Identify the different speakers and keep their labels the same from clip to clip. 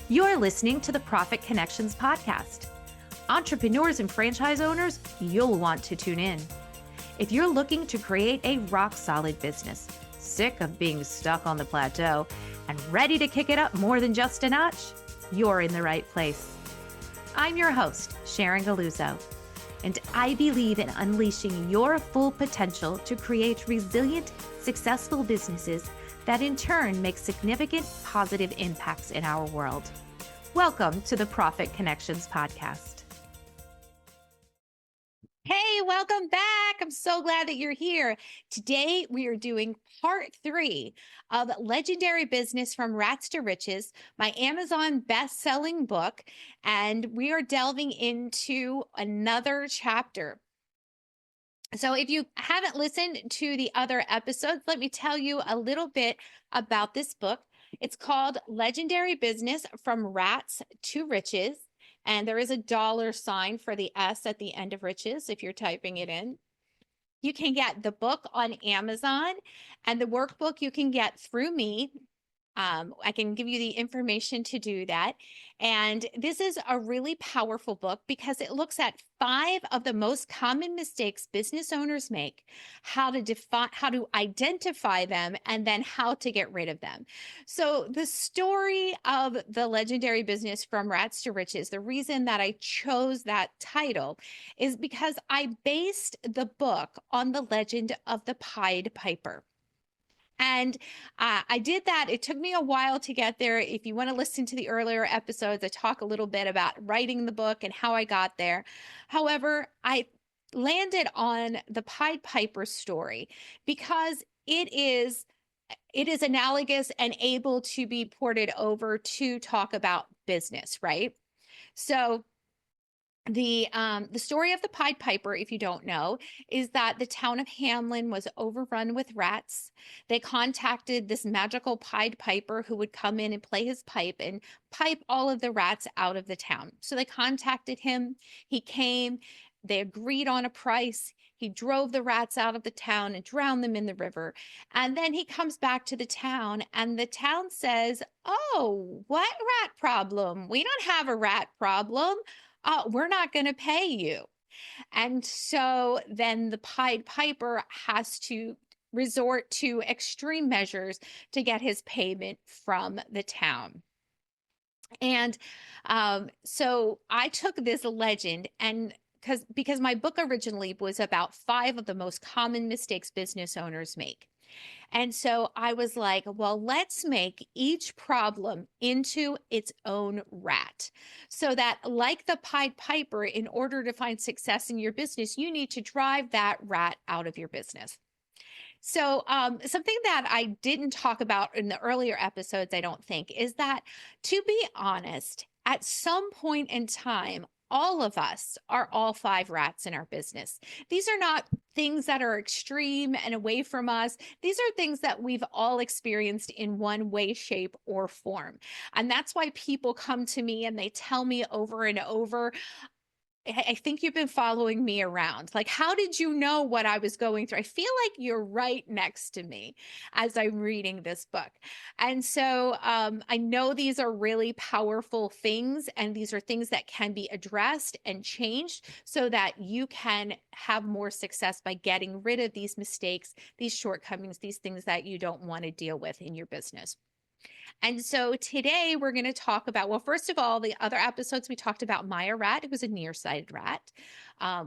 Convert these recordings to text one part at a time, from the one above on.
Speaker 1: You're listening to the Profit Connections podcast. Entrepreneurs and franchise owners, you'll want to tune in. If you're looking to create a rock-solid business, sick of being stuck on the plateau, and ready to kick it up more than just a notch, you're in the right place. I'm your host, Sharon Galuzzo, and I believe in unleashing your full potential to create resilient, successful businesses that in turn make significant positive impacts in our world. Welcome to the Profit Connections podcast. Hey, welcome back. I'm so glad that you're here. Today, we are doing part 3 of Legendary Business from Rats to Riches, my Amazon best-selling book, and we are delving into another chapter. So if you haven't listened to the other episodes, let me tell you a little bit about this book. It's called Legendary Business from Rats to Riches. And there is a $ for the S at the end of riches if you're typing it in. You can get the book on Amazon, and the workbook you can get through me. I can give you the information to do that. And this is a really powerful book because it looks at 5 of the most common mistakes business owners make, how to identify them, and then how to get rid of them. So the story of the Legendary Business from Rats to Riches, the reason that I chose that title is because I based the book on the legend of the Pied Piper. And I did that. It took me a while to get there. If you want to listen to the earlier episodes, I talk a little bit about writing the book and how I got there. However, I landed on the Pied Piper story because it is analogous and able to be ported over to talk about business, right? So the story of the Pied Piper, if you don't know, is that the town of Hamlin was overrun with rats. They contacted this magical Pied Piper who would come in and play his pipe and pipe all of the rats out of the town. So they contacted him. He came. They agreed on a price. He drove the rats out of the town and drowned them in the river. And then he comes back to the town, and the town says, "Oh, what rat problem? We don't have a rat problem. We're not going to pay you." And so then the Pied Piper has to resort to extreme measures to get his payment from the town. And so I took this legend and because my book originally was about 5 of the most common mistakes business owners make. And so I was like, well, let's make each problem into its own rat so that, like the Pied Piper, in order to find success in your business, you need to drive that rat out of your business. So something that I didn't talk about in the earlier episodes, I don't think, is that, to be honest, at some point in time, all of us are all 5 rats in our business. These are not things that are extreme and away from us. These are things that we've all experienced in one way, shape, or form. And that's why people come to me and they tell me over and over, I think you've been following me around. Like, how did you know what I was going through? I feel like you're right next to me as I'm reading this book. And so I know these are really powerful things, and these are things that can be addressed and changed so that you can have more success by getting rid of these mistakes, these shortcomings, these things that you don't want to deal with in your business. And so today we're going to talk about, well, first of all, the other episodes, we talked about Maya Rat, who was a nearsighted rat.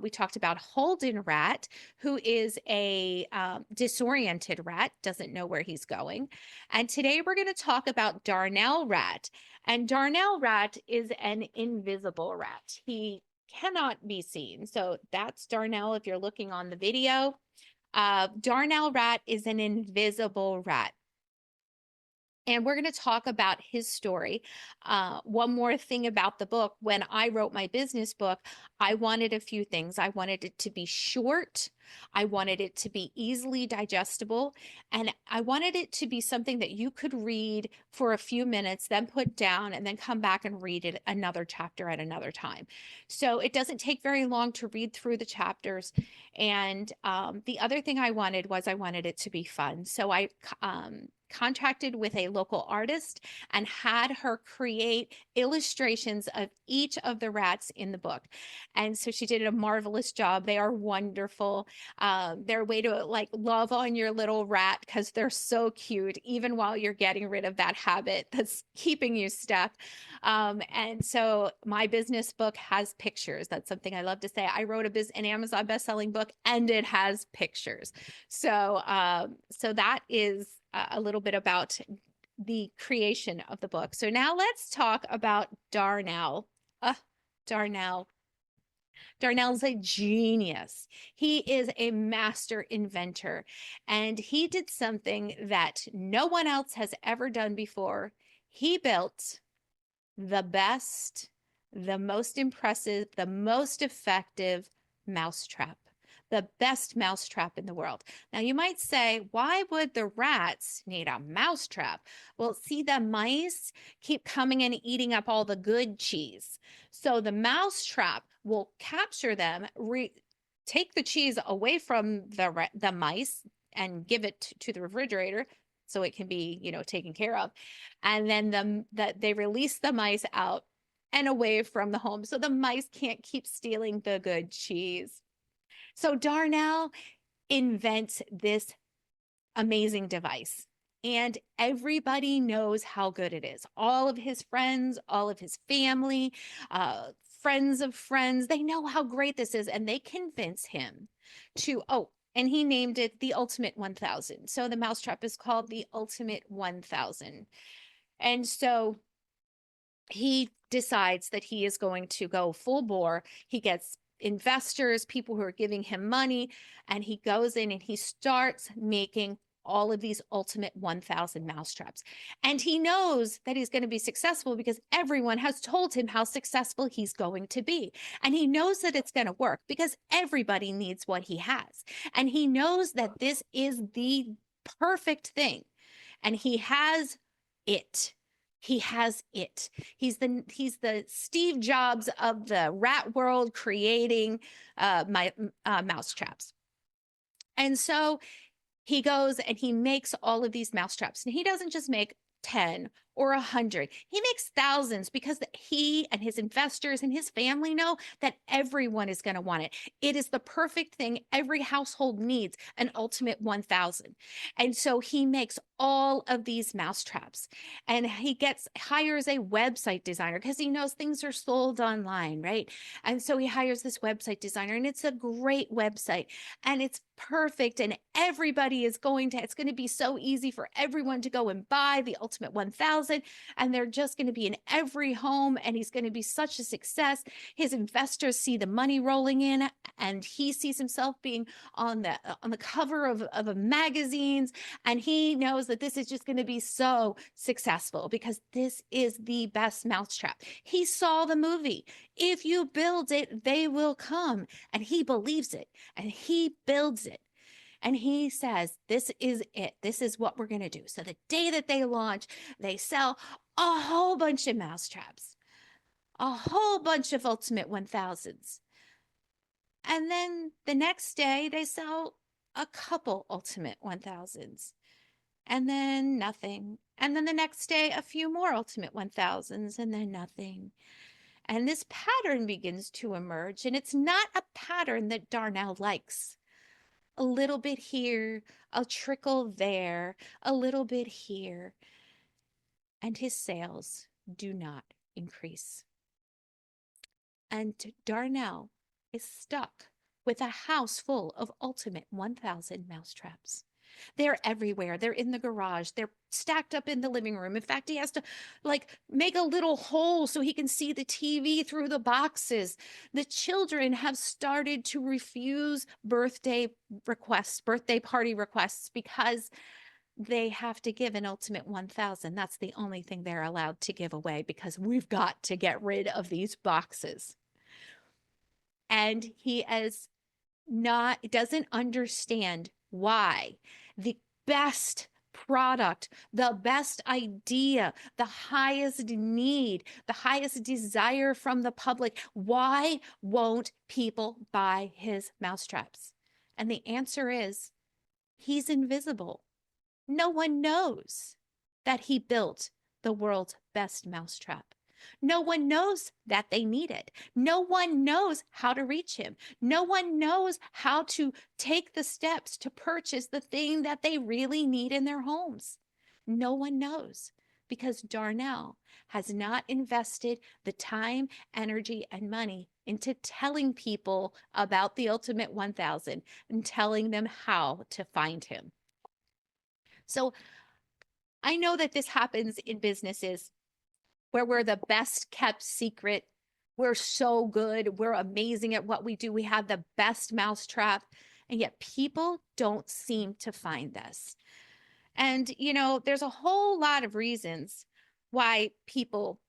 Speaker 1: We talked about Holden Rat, who is a disoriented rat, doesn't know where he's going. And today we're going to talk about Darnell Rat. And Darnell Rat is an invisible rat. He cannot be seen. So that's Darnell if you're looking on the video. Darnell Rat is an invisible rat. And we're going to talk about his story. One more thing about the book. When I wrote my business book, I wanted a few things. I wanted it to be short. I wanted it to be easily digestible. And I wanted it to be something that you could read for a few minutes, then put down, and then come back and read it another chapter at another time. So it doesn't take very long to read through the chapters. And the other thing I wanted it to be fun. So I contracted with a local artist and had her create illustrations of each of the rats in the book. And so she did a marvelous job. They are wonderful. They're a way to like love on your little rat because they're so cute, even while you're getting rid of that habit that's keeping you stuck. And so my business book has pictures. That's something I love to say. I wrote an Amazon best-selling book, and it has pictures. So, so that is a little bit about the creation of the book. So now let's talk about Darnell. Darnell. Darnell's a genius. He is a master inventor, and he did something that no one else has ever done before. He built the best, the most impressive, the most effective mousetrap, the best mousetrap in the world. Now, you might say, why would the rats need a mousetrap? Well, see, the mice keep coming and eating up all the good cheese. So the mousetrap will capture them, take the cheese away from the mice and give it to the refrigerator so it can be, taken care of. And then they release the mice out and away from the home so the mice can't keep stealing the good cheese. So Darnell invents this amazing device, and everybody knows how good it is. All of his friends, all of his family, friends of friends, they know how great this is, and they convince him to, and he named it the Ultimate 1000. So the mousetrap is called the Ultimate 1000. And so he decides that he is going to go full bore. He gets investors, people who are giving him money, and he goes in and he starts making all of these Ultimate 1000 mousetraps. And he knows that he's going to be successful because everyone has told him how successful he's going to be. And he knows that it's going to work because everybody needs what he has. And he knows that this is the perfect thing. And he has it. He has it. He's the Steve Jobs of the rat world, creating mousetraps. And so he goes and he makes all of these mousetraps. And he doesn't just make 10 or 100. He makes thousands because he and his investors and his family know that everyone is going to want it. It is the perfect thing every household needs, an Ultimate 1000. And so he makes all of these mousetraps, and he hires a website designer because he knows things are sold online, right? And so he hires this website designer, and it's a great website, and it's perfect, and it's going to be so easy for everyone to go and buy the Ultimate 1000, and they're just going to be in every home, and he's going to be such a success. His investors see the money rolling in, and he sees himself being on the cover of magazines, and he knows that this is just going to be so successful because this is the best mousetrap. He saw the movie. If you build it, they will come, and he believes it, and he builds it. And he says, this is it. This is what we're going to do. So the day that they launch, they sell a whole bunch of mousetraps, a whole bunch of Ultimate 1000s. And then the next day, they sell a couple Ultimate 1000s. And then nothing. And then the next day, a few more Ultimate 1000s, and then nothing. And this pattern begins to emerge. And it's not a pattern that Darnell likes. A little bit here, a trickle there, a little bit here. And his sales do not increase. And Darnell is stuck with a house full of Ultimate 1000 mousetraps. They're everywhere. They're in the garage. They're stacked up in the living room. In fact, he has to make a little hole so he can see the TV through the boxes. The children have started to refuse birthday party requests, because they have to give an Ultimate 1000. That's the only thing they're allowed to give away, because we've got to get rid of these boxes. And he doesn't understand why the best product, the best idea, the highest need, the highest desire from the public, why won't people buy his mousetraps? And the answer is, he's invisible. No one knows that he built the world's best mousetrap. No one knows that they need it. No one knows how to reach him. No one knows how to take the steps to purchase the thing that they really need in their homes. No one knows because Darnell has not invested the time, energy, and money into telling people about the Ultimate 1000 and telling them how to find him. So I know that this happens in businesses where we're the best kept secret. We're so good. We're amazing at what we do. We have the best mousetrap. And yet people don't seem to find us. And, there's a whole lot of reasons why people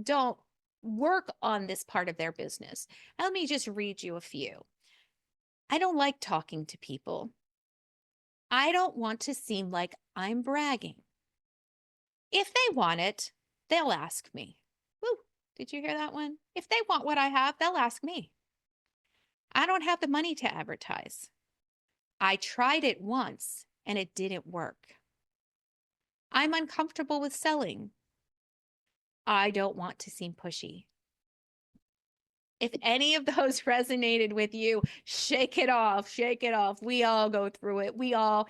Speaker 1: don't work on this part of their business. Let me just read you a few. I don't like talking to people. I don't want to seem like I'm bragging. If they want it, they'll ask me. Woo, did you hear that one? If they want what I have, they'll ask me. I don't have the money to advertise. I tried it once and it didn't work. I'm uncomfortable with selling. I don't want to seem pushy. If any of those resonated with you, shake it off, shake it off. We all go through it. We all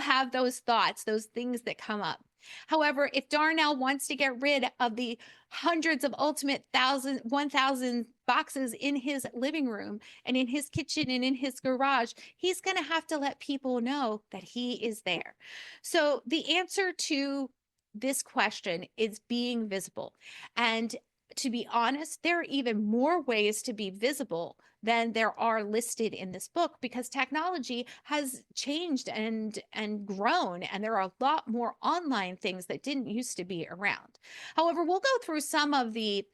Speaker 1: have those thoughts, those things that come up. However, if Darnell wants to get rid of the hundreds of ultimate 1,000 boxes in his living room and in his kitchen and in his garage, he's going to have to let people know that he is there. So the answer to this question is being visible. And to be honest, there are even more ways to be visible than there are listed in this book because technology has changed and grown, and there are a lot more online things that didn't used to be around. However, we'll go through some of the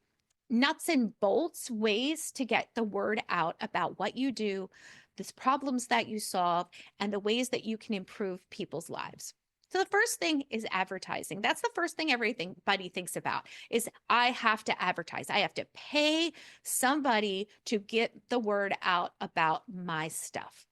Speaker 1: nuts and bolts ways to get the word out about what you do, the problems that you solve, and the ways that you can improve people's lives. So the first thing is advertising. That's the first thing everybody thinks about is I have to advertise. I have to pay somebody to get the word out about my stuff.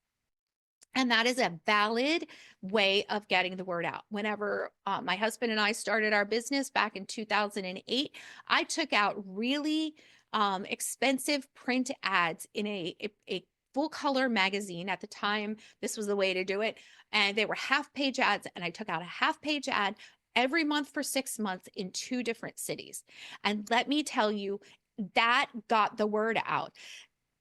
Speaker 1: And that is a valid way of getting the word out. Whenever my husband and I started our business back in 2008, I took out really expensive print ads in a full color magazine. At the time, this was the way to do it. And they were half page ads. And I took out a half page ad every month for 6 months in 2 different cities. And let me tell you, that got the word out.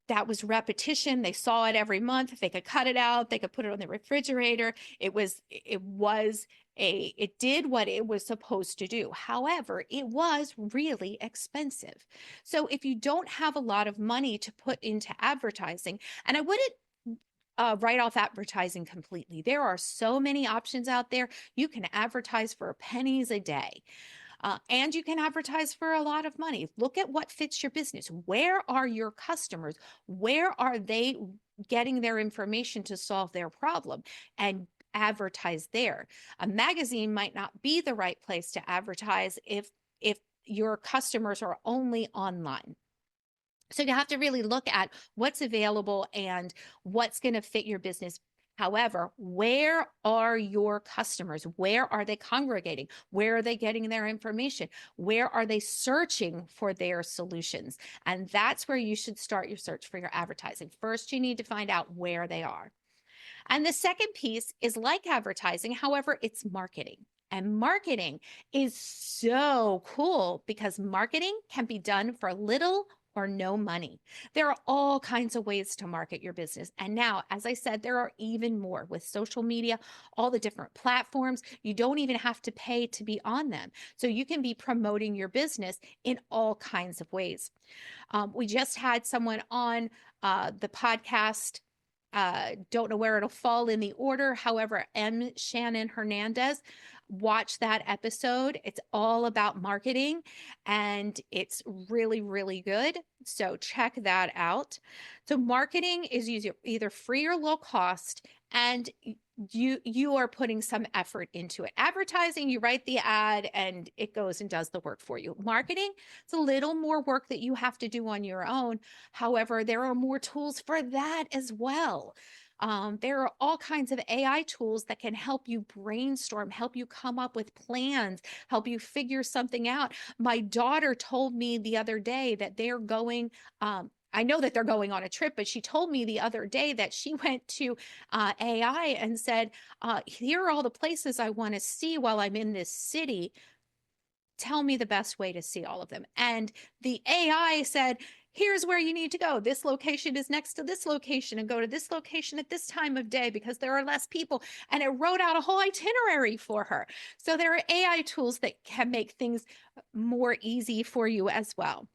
Speaker 1: That was repetition. They saw it every month. They could cut it out. They could put it on the refrigerator. It did what it was supposed to do. However, it was really expensive. So if you don't have a lot of money to put into advertising, and I wouldn't write off advertising completely. There are so many options out there. You can advertise for pennies a day. And you can advertise for a lot of money. Look at what fits your business. Where are your customers? Where are they getting their information to solve their problem? And advertise there. A magazine might not be the right place to advertise if your customers are only online. So you have to really look at what's available and what's going to fit your business. However, where are your customers? Where are they congregating? Where are they getting their information? Where are they searching for their solutions? And that's where you should start your search for your advertising. First, you need to find out where they are. And the second piece is like advertising. However, it's marketing. And marketing is so cool because marketing can be done for little or no money. There are all kinds of ways to market your business. And now, as I said, there are even more with social media, all the different platforms. You don't even have to pay to be on them. So you can be promoting your business in all kinds of ways. We just had someone on the podcast. Don't know where it'll fall in the order. However, M. Shannon Hernandez, watch that episode. It's all about marketing and it's really, really good. So check that out. So marketing is either free or low cost, and you are putting some effort into it. Advertising, you write the ad and it goes and does the work for you. Marketing, it's a little more work that you have to do on your own. However, there are more tools for that as well. There are all kinds of AI tools that can help you brainstorm, help you come up with plans, help you figure something out. My daughter told me the other day that they're going, I know that they're going on a trip, but she told me the other day that she went to AI and said, here are all the places I want to see while I'm in this city. Tell me the best way to see all of them. And the AI said, here's where you need to go. This location is next to this location, and go to this location at this time of day because there are less people. And it wrote out a whole itinerary for her. So there are AI tools that can make things more easy for you as well.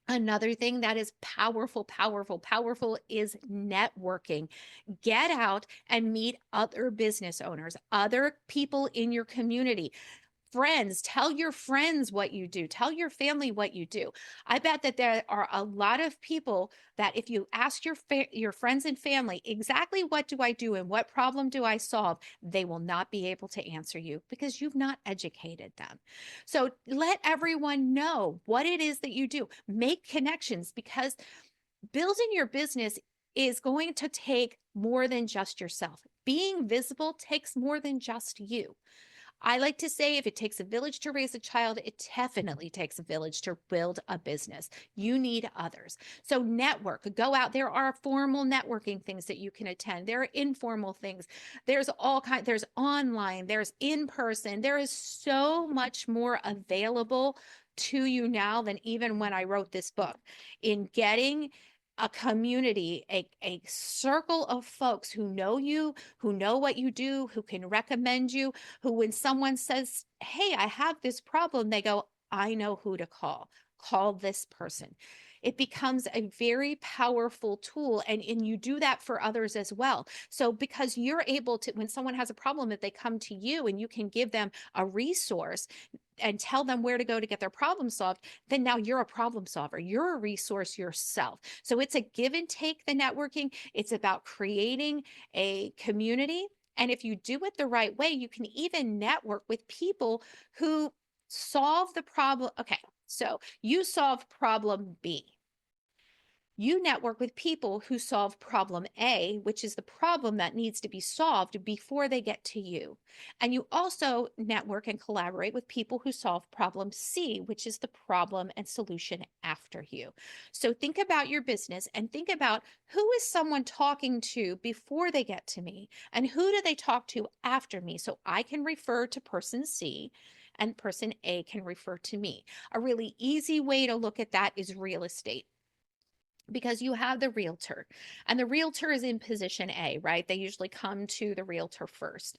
Speaker 1: Another thing that is powerful, powerful, powerful is networking. Get out and meet other business owners, other people in your community. Friends, tell your friends what you do, tell your family what you do. I bet that there are a lot of people that if you ask your friends and family exactly what do I do and what problem do I solve, they will not be able to answer you because you've not educated them. So let everyone know what it is that you do. Make connections, because building your business is going to take more than just yourself. Being visible takes more than just you. I like to say if it takes a village to raise a child, it definitely takes a village to build a business. You need others. So network, go out. There are formal networking things that you can attend. There are informal things. There's all kinds, there's online, there's in person. There is so much more available to you now than even when I wrote this book in getting a community, a circle of folks who know you, who know what you do, who can recommend you, who, when someone says, hey, I have this problem, they go, I know who to call. Call this person. It becomes a very powerful tool. And you do that for others as well. So because you're able to, when someone has a problem, if they come to you and you can give them a resource and tell them where to go to get their problem solved, then now you're a problem solver. You're a resource yourself. So it's a give and take, the networking. It's about creating a community. And if you do it the right way, you can even network with people who solve the problem. Okay, so you solve problem B. You network with people who solve problem A, which is the problem that needs to be solved before they get to you. And you also network and collaborate with people who solve problem C, which is the problem and solution after you. So think about your business and think about, who is someone talking to before they get to me, and who do they talk to after me, so I can refer to person C and person A can refer to me. A really easy way to look at that is real estate, because you have the realtor, and the realtor is in position A, right? They usually come to the realtor first,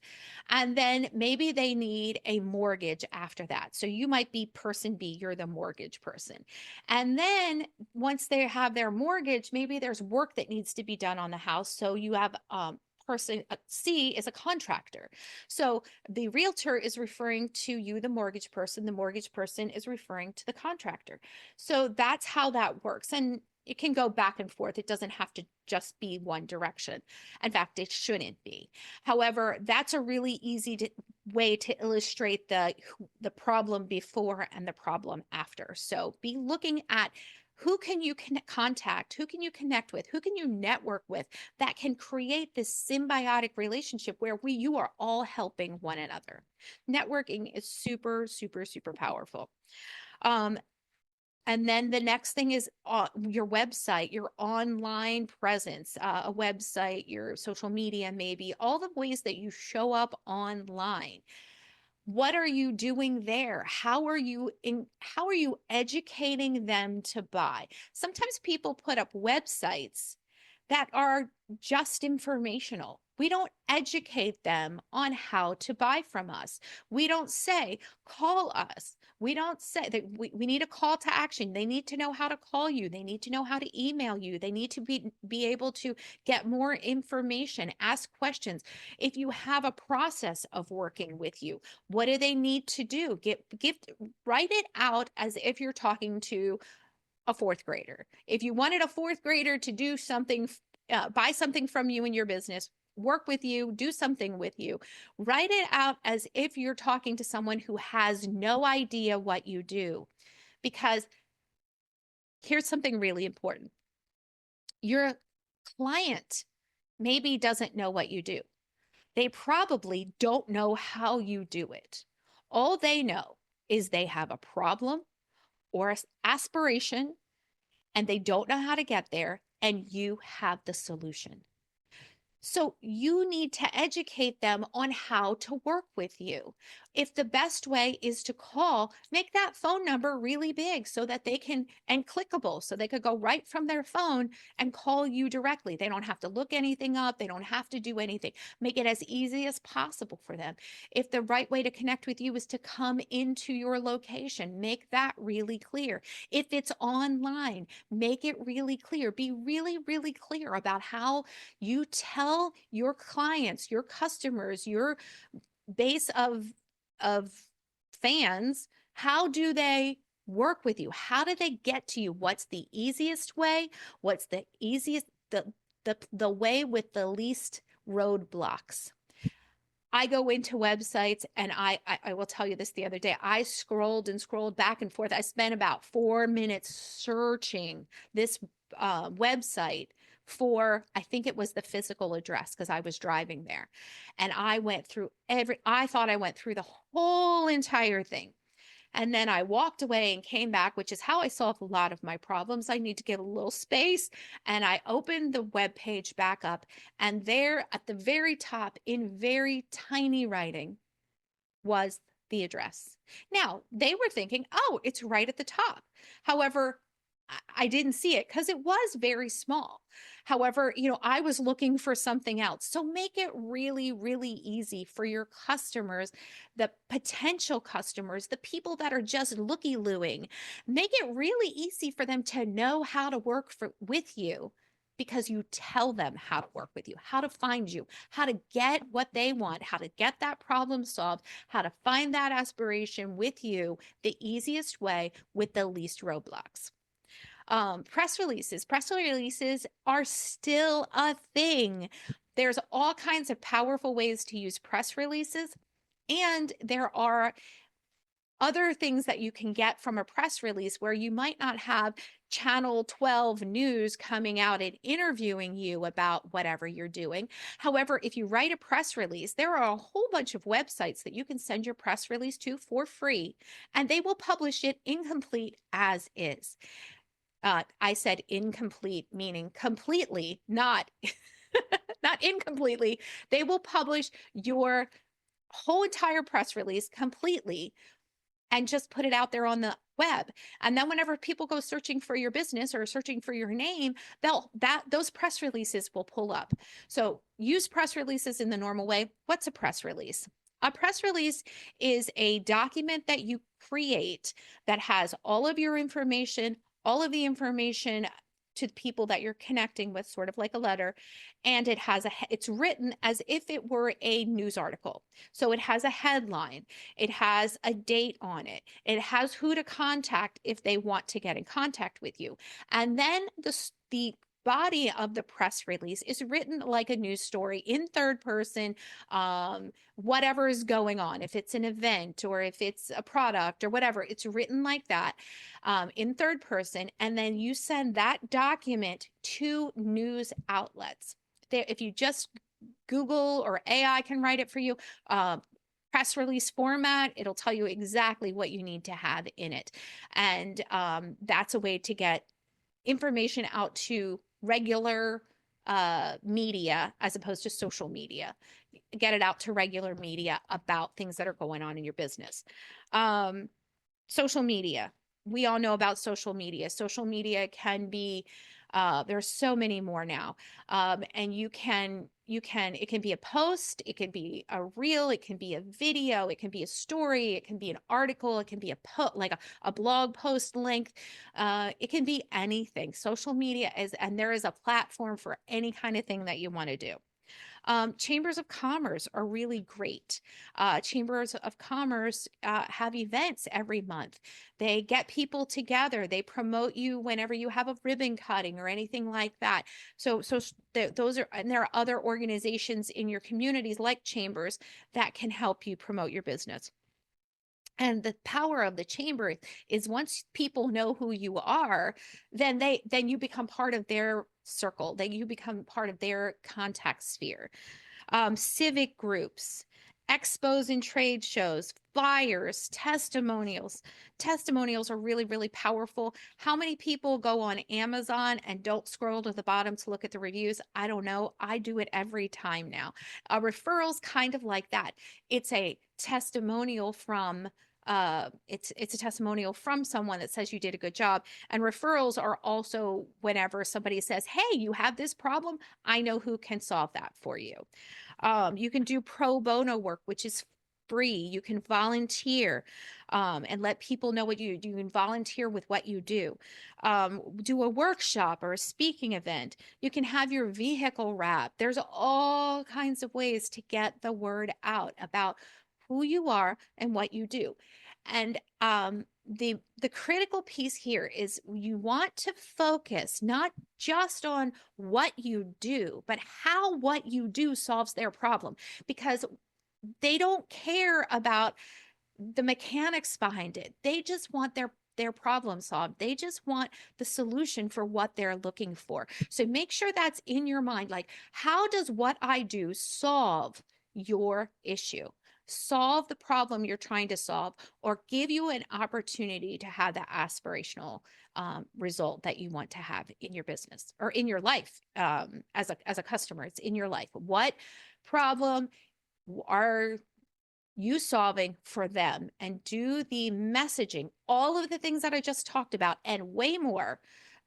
Speaker 1: and then maybe they need a mortgage after that. So you might be person B, you're the mortgage person. And then once they have their mortgage, maybe there's work that needs to be done on the house. So you have person C is a contractor. So the realtor is referring to you, the mortgage person is referring to the contractor. So that's how that works. And it can go back and forth. It doesn't have to just be one direction. In fact, it shouldn't be. However, that's a really easy way to illustrate the problem before and the problem after. So be looking at, who can you contact, who can you connect with, who can you network with, that can create this symbiotic relationship where you are all helping one another. Networking is super, super, super powerful. And then the next thing is your website, your online presence, a website, your social media, maybe all the ways that you show up online. What are you doing there? How are you educating them to buy? Sometimes people put up websites that are just informational. We don't educate them on how to buy from us. We don't say, call us. We don't say that we need a call to action. They need to know how to call you. They need to know how to email you. They need to be able to get more information, ask questions. If you have a process of working with you, what do they need to do? Write it out as if you're talking to a fourth grader. If you wanted a fourth grader to do something, buy something from you in your business, work with you, do something with you, write it out as if you're talking to someone who has no idea what you do. Because here's something really important. Your client maybe doesn't know what you do. They probably don't know how you do it. All they know is they have a problem or an aspiration and they don't know how to get there, and you have the solution. So you need to educate them on how to work with you. If the best way is to call, make that phone number really big so that they can, and clickable, so they could go right from their phone and call you directly. They don't have to look anything up. They don't have to do anything. Make it as easy as possible for them. If the right way to connect with you is to come into your location, make that really clear. If it's online, make it really clear. Be really, really clear about how you tell your clients, your customers, your base of fans, how do they work with you? How do they get to you? What's the easiest way? What's the easiest the way with the least roadblocks? I go into websites and I will tell you this, the other day, I scrolled and scrolled back and forth. I spent about 4 minutes searching this website for, I think it was the physical address because I was driving there. And I went through I thought I went through the whole entire thing. And then I walked away and came back, which is how I solve a lot of my problems. I need to get a little space. And I opened the web page back up, and there at the very top, in very tiny writing, was the address. Now, they were thinking, oh, it's right at the top. However, I didn't see it because it was very small. However, I was looking for something else. So make it really, really easy for your customers, the potential customers, the people that are just looky-looing. Make it really easy for them to know how to work with you, because you tell them how to work with you, how to find you, how to get what they want, how to get that problem solved, how to find that aspiration with you the easiest way with the least roadblocks. Press releases are still a thing. There's all kinds of powerful ways to use press releases, and there are other things that you can get from a press release where you might not have Channel 12 news coming out and interviewing you about whatever you're doing. However, if you write a press release, there are a whole bunch of websites that you can send your press release to for free, and they will publish it incomplete as is. I said incomplete, meaning completely, not not incompletely. They will publish your whole entire press release completely and just put it out there on the web. And then whenever people go searching for your business or searching for your name, those press releases will pull up. So use press releases in the normal way. What's a press release? A press release is a document that you create that has all of your information, all of the information to the people that you're connecting with, sort of like a letter, and it's written as if it were a news article. So it has a headline, it has a date on it, it has who to contact if they want to get in contact with you, and then the body of the press release is written like a news story in third person. Whatever is going on, if it's an event or if it's a product or whatever, it's written like that, in third person, and then you send that document to news outlets. If you just Google or AI can write it for you, press release format, it'll tell you exactly what you need to have in it. And that's a way to get information out to regular media as opposed to social media. Get it out to regular media about things that are going on in your business. Social media. We all know about social media. Social media can be, there's so many more now. And it can be a post, it can be a reel, it can be a video, it can be a story, it can be an article, it can be like a blog post length. It can be anything. Social media and there is a platform for any kind of thing that you want to do. Chambers of commerce are really great. Chambers of commerce have events every month. They get people together. They promote you whenever you have a ribbon cutting or anything like that. Those are, and there are other organizations in your communities like chambers that can help you promote your business. And the power of the chamber is once people know who you are, then you become part of their circle, then you become part of their contact sphere. Civic groups, expos and trade shows, flyers, testimonials. Testimonials are really, really powerful. How many people go on Amazon and don't scroll to the bottom to look at the reviews? I don't know. I do it every time now. A referral's kind of like that. It's a testimonial from it's a testimonial from someone that says you did a good job. And referrals are also whenever somebody says, hey, you have this problem, I know who can solve that for you. You can do pro bono work, which is free. You can volunteer and let people know what you do. You can volunteer with what you do. Do a workshop or a speaking event. You can have your vehicle wrapped. There's all kinds of ways to get the word out about who you are and what you do. And the critical piece here is you want to focus not just on what you do, but how what you do solves their problem, because they don't care about the mechanics behind it. They just want their problem solved. They just want the solution for what they're looking for. So make sure that's in your mind. Like, how does what I do solve your issue? Solve the problem you're trying to solve, or give you an opportunity to have that aspirational result that you want to have in your business or in your life as a customer. It's in your life. What problem are you solving for them? And do the messaging, all of the things that I just talked about and way more,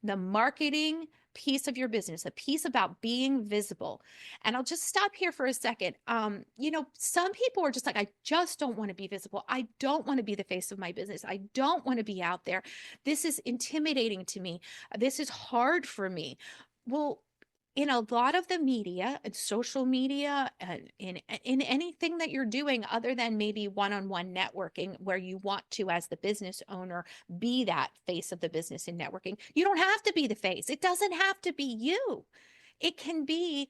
Speaker 1: the marketing piece of your business, the piece about being visible. And I'll just stop here for a second. Some people are just like, I just don't want to be visible. I don't want to be the face of my business. I don't want to be out there. This is intimidating to me. This is hard for me. Well, in a lot of the media and social media and in anything that you're doing other than maybe one-on-one networking, where you want to, as the business owner, be that face of the business in networking, you don't have to be the face. It doesn't have to be you. It can be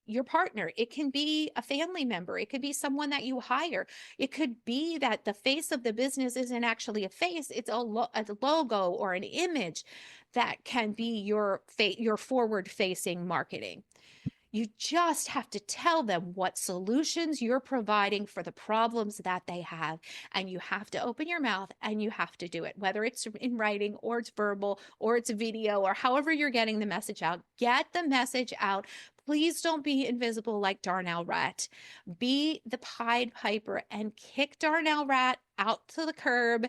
Speaker 1: your partner. It can be a family member. It could be someone that you hire. It could be that the face of the business isn't actually a face. It's a logo or an image that can be your forward-facing marketing. You just have to tell them what solutions you're providing for the problems that they have. And you have to open your mouth and you have to do it, whether it's in writing or it's verbal or it's video or however you're getting the message out. Get the message out. Please don't be invisible like Darnell Rat. Be the Pied Piper and kick Darnell Rat out to the curb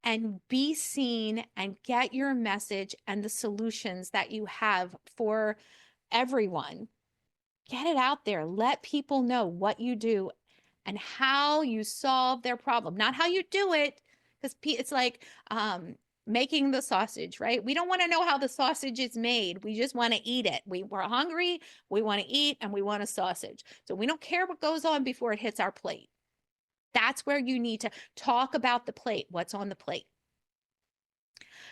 Speaker 1: and be seen and get your message and the solutions that you have for everyone. Get it out there. Let people know what you do and how you solve their problem, not how you do it, because it's like making the sausage, right? We don't want to know how the sausage is made. We just want to eat it. We're hungry, we want to eat, and we want a sausage. So we don't care what goes on before it hits our plate. That's where you need to talk about the plate, what's on the plate.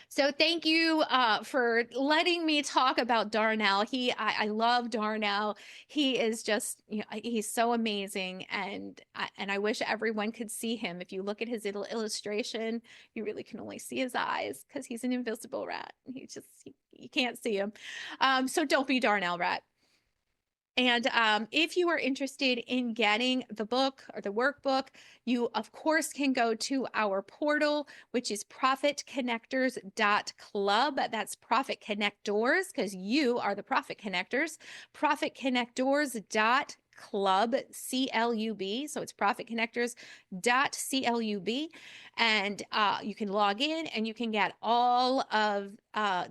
Speaker 1: So thank you for letting me talk about Darnell. I love Darnell. He is just, he's so amazing. And I wish everyone could see him. If you look at his little illustration, you really can only see his eyes because he's an invisible rat. You can't see him. So don't be Darnell Rat. And if you are interested in getting the book or the workbook, you, of course, can go to our portal, which is profitconnectors.club. That's Profit Connectors, because you are the Profit Connectors. Profitconnectors.club, CLUB. So it's profitconnectors.club. And you can log in and you can get all of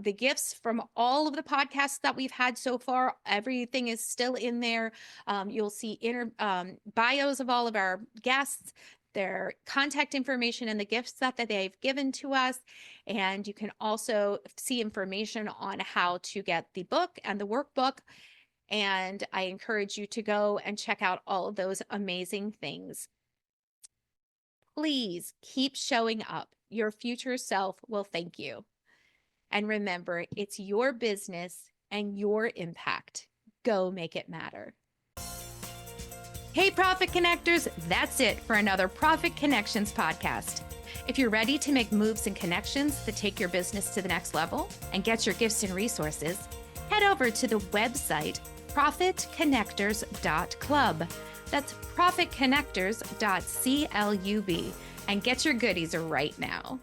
Speaker 1: the gifts from all of the podcasts that we've had so far. Everything is still in there. You'll see bios of all of our guests, their contact information, and the gifts that they've given to us. And you can also see information on how to get the book and the workbook. And I encourage you to go and check out all of those amazing things. Please keep showing up. Your future self will thank you. And remember, it's your business and your impact. Go make it matter. Hey, Profit Connectors, that's it for another Profit Connections podcast. If you're ready to make moves and connections that take your business to the next level and get your gifts and resources, head over to the website profitconnectors.club. That's profitconnectors.club and get your goodies right now.